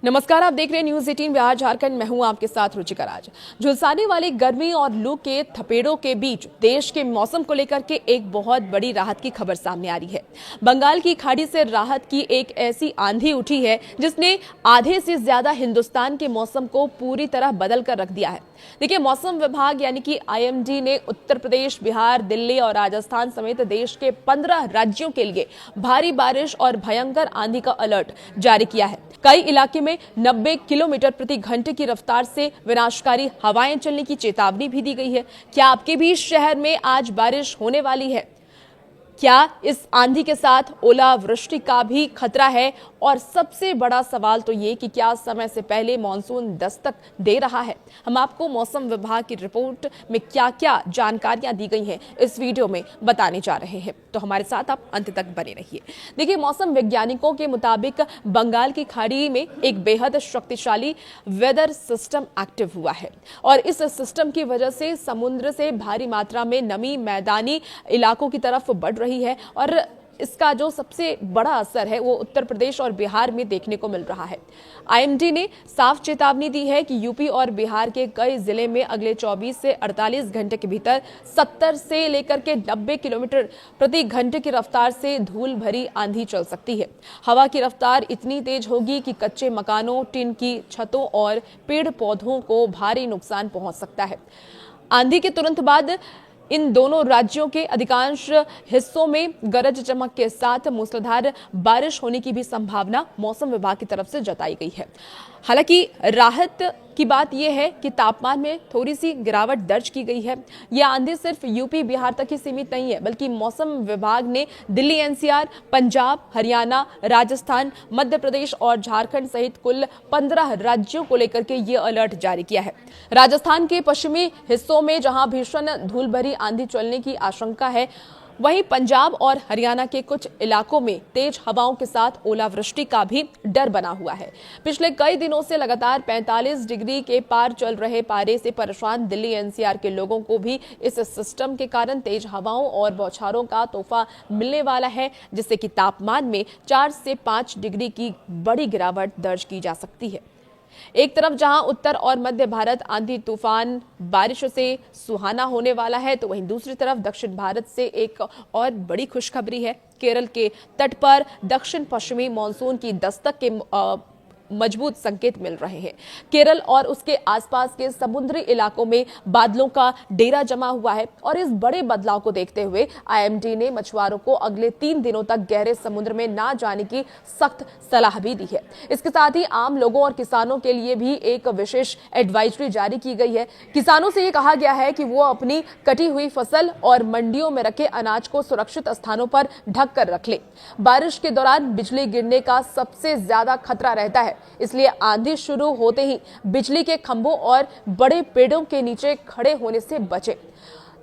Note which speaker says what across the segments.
Speaker 1: नमस्कार, आप देख रहे हैं न्यूज 18 बिहार झारखंड। मैं हूं आपके साथ रुचिका राज। झुलसाने वाली गर्मी और लू के थपेड़ों के बीच देश के मौसम को लेकर के एक बहुत बड़ी राहत की खबर सामने आ रही है। बंगाल की खाड़ी से राहत की एक ऐसी आंधी उठी है जिसने आधे से ज्यादा हिंदुस्तान के मौसम को पूरी तरह बदल कर रख दिया है। देखिए, मौसम विभाग यानी कि IMD ने उत्तर प्रदेश, बिहार, दिल्ली और राजस्थान समेत देश के 15 राज्यों के लिए भारी बारिश और भयंकर आंधी का अलर्ट जारी किया है। कई इलाके में 90 किलोमीटर प्रति घंटे की रफ्तार से विनाशकारी हवाएं चलने की चेतावनी भी दी गई है। क्या आपके भी शहर में आज बारिश होने वाली है? क्या इस आंधी के साथ ओलावृष्टि का भी खतरा है? और सबसे बड़ा सवाल तो ये कि क्या समय से पहले मॉनसून दस्तक दे रहा है? हम आपको मौसम विभाग की रिपोर्ट में क्या क्या जानकारियां दी गई हैं इस वीडियो में बताने जा रहे हैं, तो हमारे साथ आप अंत तक बने रहिए। देखिए, मौसम वैज्ञानिकों के मुताबिक बंगाल की खाड़ी में एक बेहद शक्तिशाली वेदर सिस्टम एक्टिव हुआ है और इस सिस्टम की वजह से समुद्र से भारी मात्रा में नमी मैदानी इलाकों की तरफ बढ़ रही है और इसका जो सबसे बड़ा असर है वो उत्तर प्रदेश और बिहार में देखने को मिल रहा है। IMD ने साफ चेतावनी दी है कि यूपी और बिहार के कई जिले में अगले 24 से 48 घंटे के भीतर 70 से लेकर के 90 किलोमीटर प्रति घंटे की रफ्तार से धूल भरी आंधी चल सकती है। हवा की रफ्तार इतनी तेज होगी कि कच्चे मकानों, टिन की छतों और पेड़ पौधों को भारी नुकसान पहुंच सकता है। आंधी के तुरंत बाद इन दोनों राज्यों के अधिकांश हिस्सों में गरज चमक के साथ मूसलाधार बारिश होने की भी संभावना मौसम विभाग की तरफ से जताई गई है। हालांकि राहत की बात यह है कि तापमान में थोड़ी सी गिरावट दर्ज की गई है। यह आंधी सिर्फ यूपी बिहार तक ही सीमित नहीं है, बल्कि मौसम विभाग ने दिल्ली NCR, पंजाब, हरियाणा, राजस्थान, मध्य प्रदेश और झारखंड सहित कुल 15 राज्यों को लेकर के ये अलर्ट जारी किया है। राजस्थान के पश्चिमी हिस्सों में जहां भीषण धूल भरी आंधी चलने की आशंका है, वहीं पंजाब और हरियाणा के कुछ इलाकों में तेज हवाओं के साथ ओलावृष्टि का भी डर बना हुआ है। पिछले कई दिनों से लगातार 45 डिग्री के पार चल रहे पारे से परेशान दिल्ली NCR के लोगों को भी इस सिस्टम के कारण तेज हवाओं और बौछारों का तोहफा मिलने वाला है, जिससे कि तापमान में 4 से 5 डिग्री की बड़ी गिरावट दर्ज की जा सकती है। एक तरफ जहां उत्तर और मध्य भारत आंधी तूफान बारिश से सुहाना होने वाला है, तो वहीं दूसरी तरफ दक्षिण भारत से एक और बड़ी खुशखबरी है। केरल के तट पर दक्षिण पश्चिमी मानसून की दस्तक के मजबूत संकेत मिल रहे हैं। केरल और उसके आसपास के समुद्री इलाकों में बादलों का डेरा जमा हुआ है और इस बड़े बदलाव को देखते हुए IMD ने मछुआरों को अगले 3 दिनों तक गहरे समुद्र में ना जाने की सख्त सलाह भी दी है। इसके साथ ही आम लोगों और किसानों के लिए भी एक विशेष एडवाइजरी जारी की गई है। किसानों से ये कहा गया है कि वो अपनी कटी हुई फसल और मंडियों में रखे अनाज को सुरक्षित स्थानों पर ढक कर रख ले। बारिश के दौरान बिजली गिरने का सबसे ज्यादा खतरा रहता है, इसलिए आंधी शुरू होते ही बिजली के खंभों और बड़े पेड़ों के नीचे खड़े होने से बचें।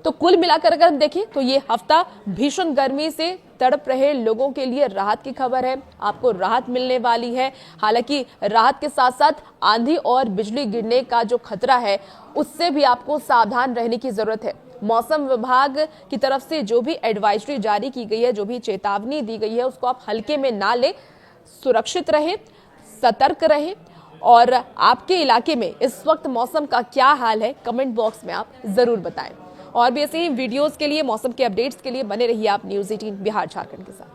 Speaker 1: तो कुल मिलाकर अगर हम देखें तो ये हफ्ता भीषण गर्मी से तड़प रहे लोगों के लिए राहत की खबर है। आपको राहत मिलने वाली है। हालांकि राहत के साथ साथ आंधी और बिजली गिरने का जो खतरा है उससे भी आपको सावधान रहने की जरूरत है। मौसम विभाग की तरफ से जो भी एडवाइजरी जारी की गई है, जो भी चेतावनी दी गई है, उसको आप हल्के में ना ले, सुरक्षित रहें, सतर्क रहें। और आपके इलाके में इस वक्त मौसम का क्या हाल है, कमेंट बॉक्स में आप जरूर बताएं। और भी ऐसे ही वीडियोस के लिए, मौसम के अपडेट्स के लिए बने रहिए आप न्यूज़ 18 बिहार झारखंड के साथ।